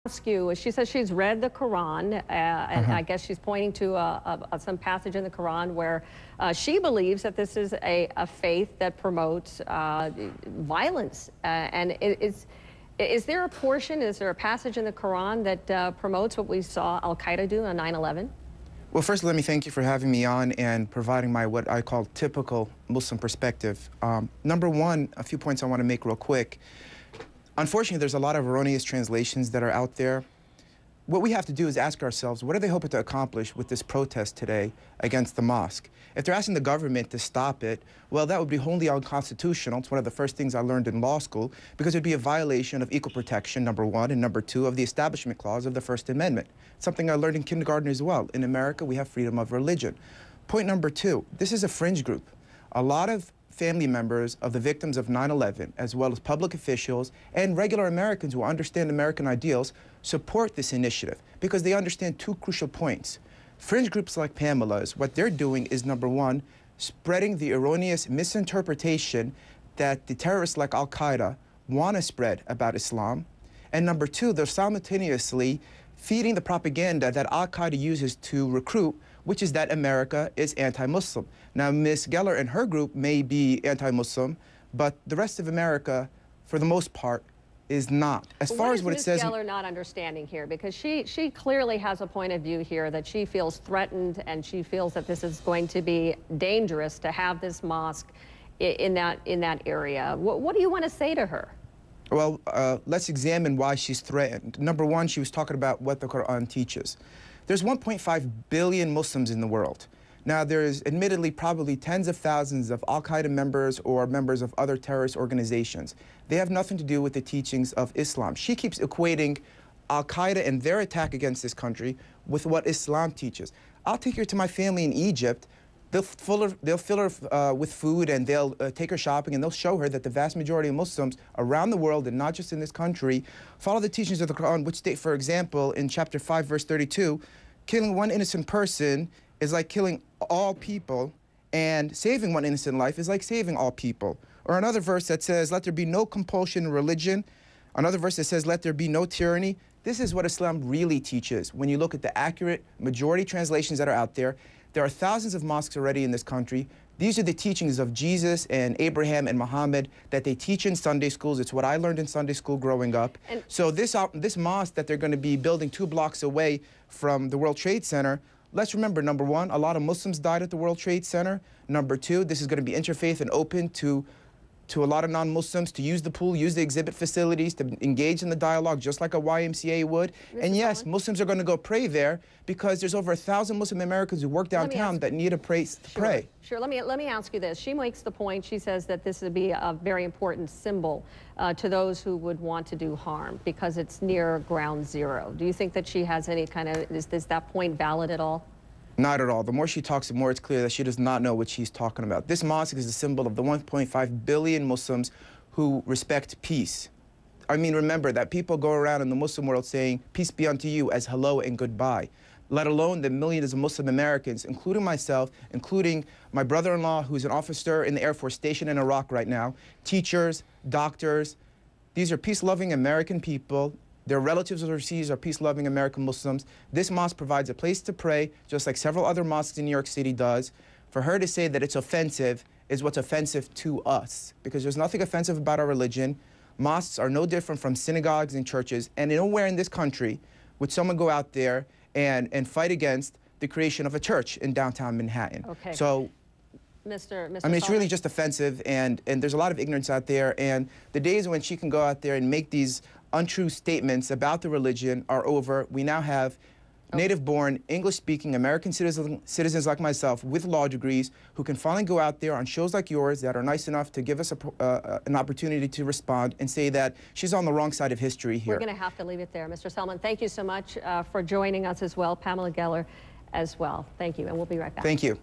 ask you, she says she's read the Quran, and I guess she's pointing to some passage in the Quran where she believes that this is a faith that promotes violence. And is there a portion, is there a passage in the Quran that promotes what we saw Al-Qaeda do on 9/11? Well, first, let me thank you for having me on and providing my what I call typical Muslim perspective. Number one, a few points I want to make real quick. Unfortunately, there's a lot of erroneous translations that are out there. What we have to do is ask ourselves, what are they hoping to accomplish with this protest today against the mosque? If they're asking the government to stop it, well, that would be wholly unconstitutional. It's one of the first things I learned in law school, because it would be a violation of equal protection, number one, and number two, of the Establishment Clause of the First Amendment. Something I learned in kindergarten as well. In America, we have freedom of religion. Point number two, this is a fringe group. A lot of family members of the victims of 9/11, as well as public officials and regular Americans who understand American ideals, support this initiative because they understand two crucial points. Fringe groups like Pamela's, what they're doing is, number one, spreading the erroneous misinterpretation that the terrorists like Al-Qaeda want to spread about Islam. And number two, they're simultaneously feeding the propaganda that Al-Qaeda uses to recruit, which is that America is anti-Muslim. Now, Ms. Geller and her group may be anti-Muslim, but the rest of America, for the most part, is not. As far as what it says... What is Ms. Geller not understanding here? Because she clearly has a point of view here that she feels threatened, and she feels that this is going to be dangerous to have this mosque in that area. What do you want to say to her? Well, let's examine why she's threatened. Number one, she was talking about what the Quran teaches. There's 1.5 billion Muslims in the world. Now, there's admittedly probably tens of thousands of Al-Qaeda members or members of other terrorist organizations. They have nothing to do with the teachings of Islam. She keeps equating Al-Qaeda and their attack against this country with what Islam teaches. I'll take her to my family in Egypt. They'll fill her with food, and they'll take her shopping, and they'll show her that the vast majority of Muslims around the world, and not just in this country, follow the teachings of the Quran, which state, for example, in chapter 5, verse 32, killing one innocent person is like killing all people, and saving one innocent life is like saving all people. Or another verse that says, let there be no compulsion in religion. Another verse that says, let there be no tyranny. This is what Islam really teaches. When you look at the accurate majority translations that are out there, there are thousands of mosques already in this country. These are the teachings of Jesus and Abraham and Muhammad that they teach in Sunday schools. It's what I learned in Sunday school growing up. And so this mosque that they're going to be building 2 blocks away from the World Trade Center, let's remember, number one, a lot of Muslims died at the World Trade Center. Number two, this is going to be interfaith and open to a lot of non-Muslims to use the pool, use the exhibit facilities, to engage in the dialogue just like a YMCA would. And yes, Muslims are going to go pray there because there's over 1,000 Muslim Americans who work downtown that need a place to pray. Sure. Let me ask you this. She makes the point, she says that this would be a very important symbol to those who would want to do harm because it's near ground zero. Do you think that she has any kind of, is that point valid at all? Not at all. The more she talks, the more it's clear that she does not know what she's talking about. This mosque is a symbol of the 1.5 billion Muslims who respect peace. I mean, remember that people go around in the Muslim world saying, peace be unto you, as hello and goodbye, let alone the millions of Muslim Americans, including myself, including my brother-in-law, who's an officer in the Air Force stationed in Iraq right now, teachers, doctors. These are peace-loving American people. Their relatives overseas are peace-loving American Muslims. This mosque provides a place to pray, just like several other mosques in New York City does. For her to say that it's offensive is what's offensive to us, because there's nothing offensive about our religion. Mosques are no different from synagogues and churches, and nowhere in this country would someone go out there and fight against the creation of a church in downtown Manhattan. Okay. So, Mr. I mean, it's really just offensive, and there's a lot of ignorance out there, and the days when she can go out there and make these untrue statements about the religion are over. We now have native-born, English-speaking American citizens like myself with law degrees who can finally go out there on shows like yours that are nice enough to give us an opportunity to respond and say that she's on the wrong side of history here. We're going to have to leave it there. Mr. Salman, thank you so much for joining us as well. Pamela Geller as well. Thank you, and we'll be right back. Thank you.